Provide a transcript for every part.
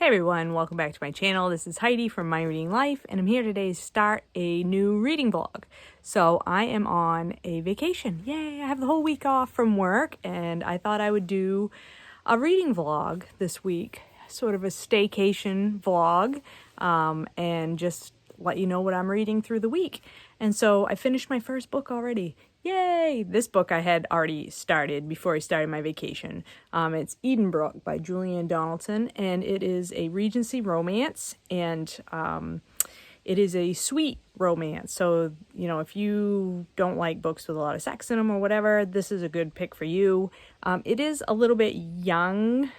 Hey everyone, welcome back to my channel. This is Heidi from My Reading Life, and I'm here today to start a new reading vlog. So I am on a vacation. Yay, I have the whole week off from work, and I thought I would do a reading vlog this week, sort of a staycation vlog, and just let you know what I'm reading through the week. And so I finished my first book already. Yay! This book I had already started before I started my vacation. It's Edenbrook by Julianne Donaldson, and it is a Regency romance, and it is a sweet romance. So, you know, if you don't like books with a lot of sex in them or whatever, this is a good pick for you. It is a little bit young.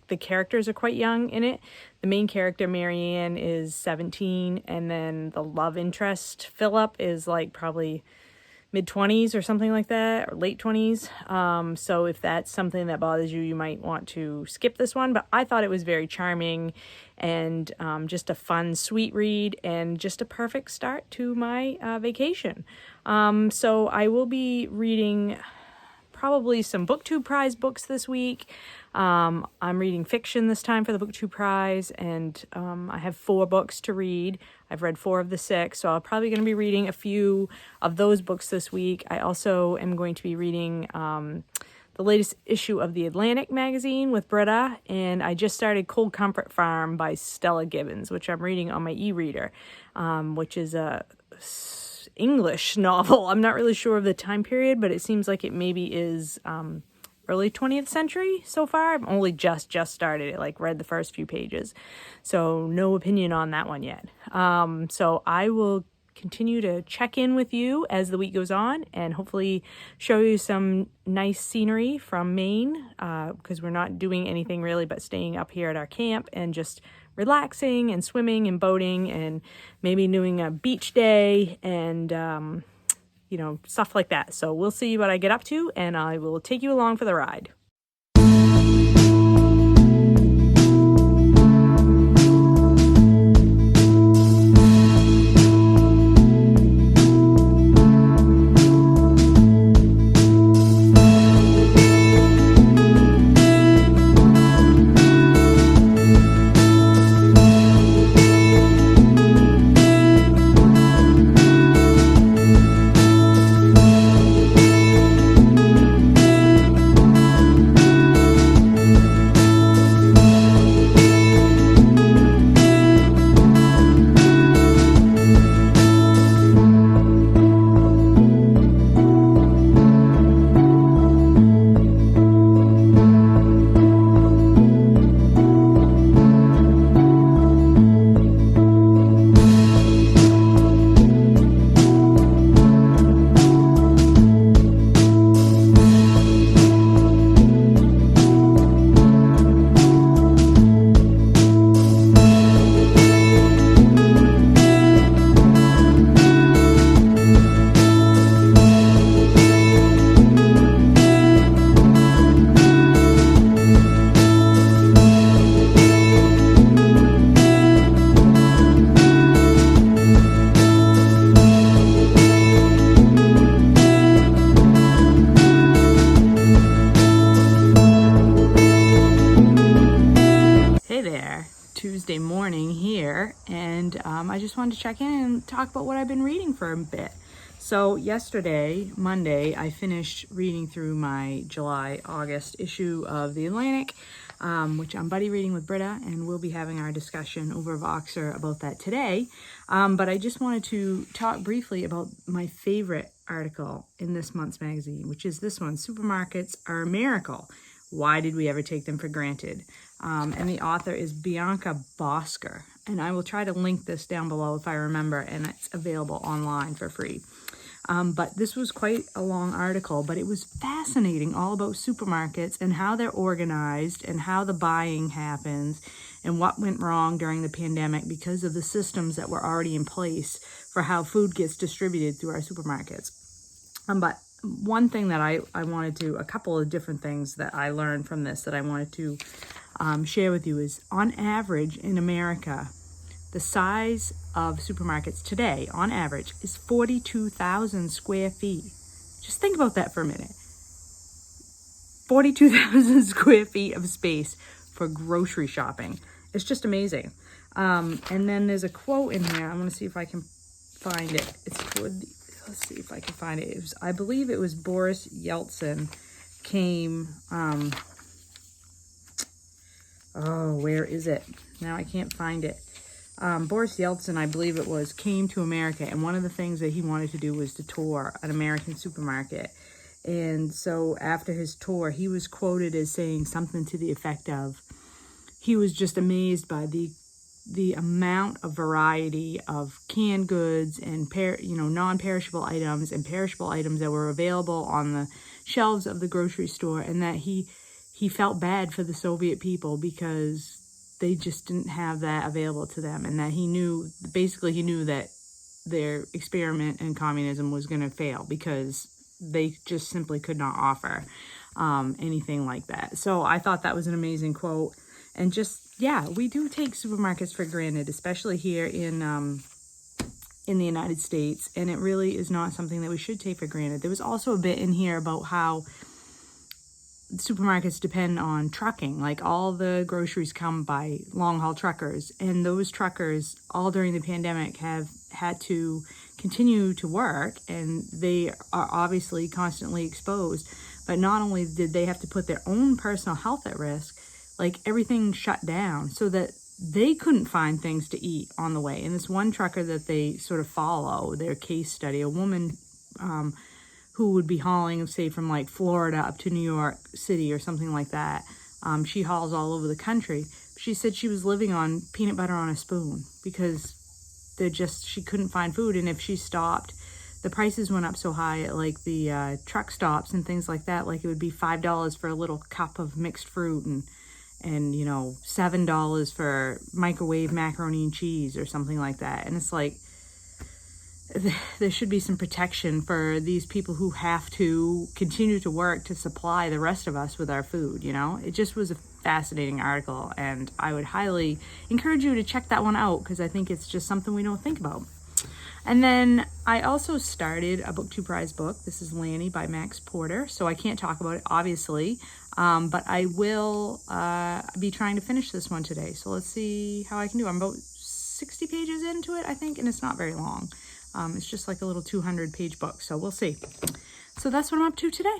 The characters are quite young in it. The main character, Marianne, is 17, and then the love interest, Philip, is like probably mid-20s or something like that, or late 20s. So if that's something that bothers you, you might want to skip this one. But I thought it was very charming and just a fun, sweet read and just a perfect start to my vacation. So I will be reading probably some BookTube Prize books this week. I'm reading fiction this time for the BookTube Prize, and I have 4 books to read. I've read 4 of the 6, so I'm probably going to be reading a few of those books this week. I also am going to be reading the latest issue of the Atlantic magazine with Britta, and I just started Cold Comfort Farm by Stella Gibbons, which I'm reading on my e-reader, which is a English novel. I'm not really sure of the time period, but it seems like it maybe is early 20th century so far. I've only just started it, like read the first few pages, so no opinion on that one yet. So I will continue to check in with you as the week goes on and hopefully show you some nice scenery from Maine, because we're not doing anything really but staying up here at our camp and just relaxing and swimming and boating and maybe doing a beach day and you know, stuff like that. So we'll see what I get up to, and I will take you along for the ride. Tuesday morning here, and I just wanted to check in and talk about what I've been reading for a bit. So yesterday, Monday, I finished reading through my July-August issue of the Atlantic, which I'm buddy reading with Britta, and we'll be having our discussion over Voxer about that today. But I just wanted to talk briefly about my favorite article in this month's magazine, which is this one, Supermarkets Are a Miracle. Why did we ever take them for granted? And the author is Bianca Bosker, and I will try to link this down below if I remember, and it's available online for free. But this was quite a long article, but it was fascinating, all about supermarkets and how they're organized and how the buying happens and what went wrong during the pandemic because of the systems that were already in place for how food gets distributed through our supermarkets. But one thing that I wanted to, a couple of different things that I learned from this that I wanted to share with you is, on average in America, the size of supermarkets today, on average, is 42,000 square feet. Just think about that for a minute. 42,000 square feet of space for grocery shopping. It's just amazing. And then there's a quote in here. I'm going to see if I can find it. It's toward the, let's see if I can find it. It was, I believe it was Boris Yeltsin came, oh, where is it? Now I can't find it. Boris Yeltsin, I believe it was, came to America, and one of the things that he wanted to do was to tour an American supermarket. And so after his tour, he was quoted as saying something to the effect of, he was just amazed by the amount of variety of canned goods and non-perishable items and perishable items that were available on the shelves of the grocery store, and that he felt bad for the Soviet people because they just didn't have that available to them, and that he knew that their experiment in communism was going to fail because they just simply could not offer anything like that. So I thought that was an amazing quote. And just, yeah, we do take supermarkets for granted, especially here in the United States, and it really is not something that we should take for granted. There was also a bit in here about how supermarkets depend on trucking. Like, all the groceries come by long haul truckers, and those truckers all during the pandemic have had to continue to work, and they are obviously constantly exposed. But not only did they have to put their own personal health at risk, like, everything shut down so that they couldn't find things to eat on the way. And this one trucker that they sort of follow, their case study, a woman who would be hauling, say, from like Florida up to New York City or something like that. She hauls all over the country. She said she was living on peanut butter on a spoon because she couldn't find food. And if she stopped, the prices went up so high at like the truck stops and things like that. Like, it would be $5 for a little cup of mixed fruit, and $7 for microwave macaroni and cheese or something like that. And it's like, there should be some protection for these people who have to continue to work to supply the rest of us with our food, It just was a fascinating article, and I would highly encourage you to check that one out because I think it's just something we don't think about. And then I also started a Book 2 Prize book. This is Lanny by Max Porter, so I can't talk about it, obviously, but I will be trying to finish this one today. So let's see how I can do. I'm about 60 pages into it, I think, and it's not very long. It's just like a little 200-page book, so we'll see. So that's what I'm up to today.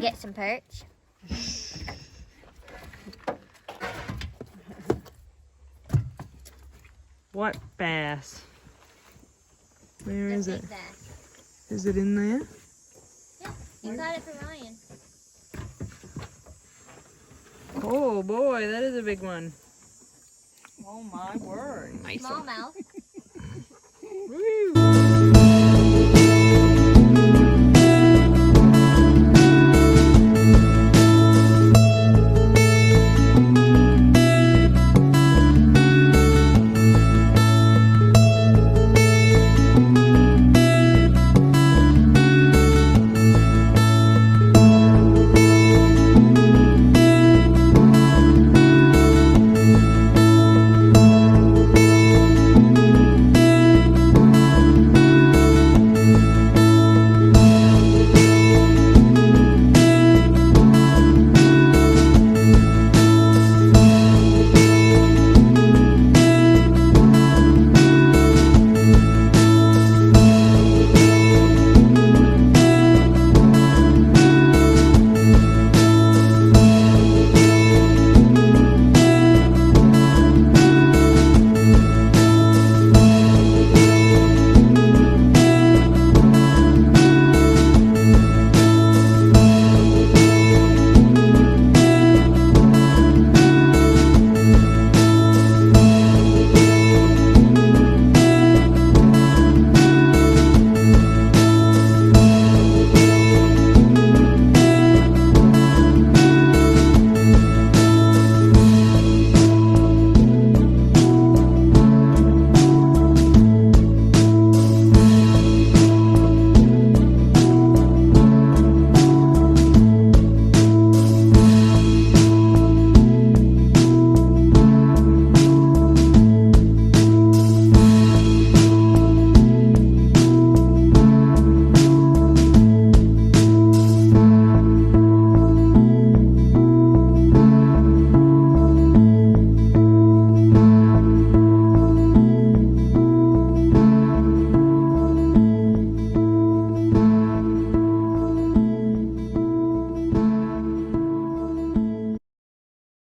Get some perch. What bass? Where is it? Bass. Is it in there? Yeah, you got it for Ryan. Oh boy, that is a big one. Oh my word. Smallmouth. Woo.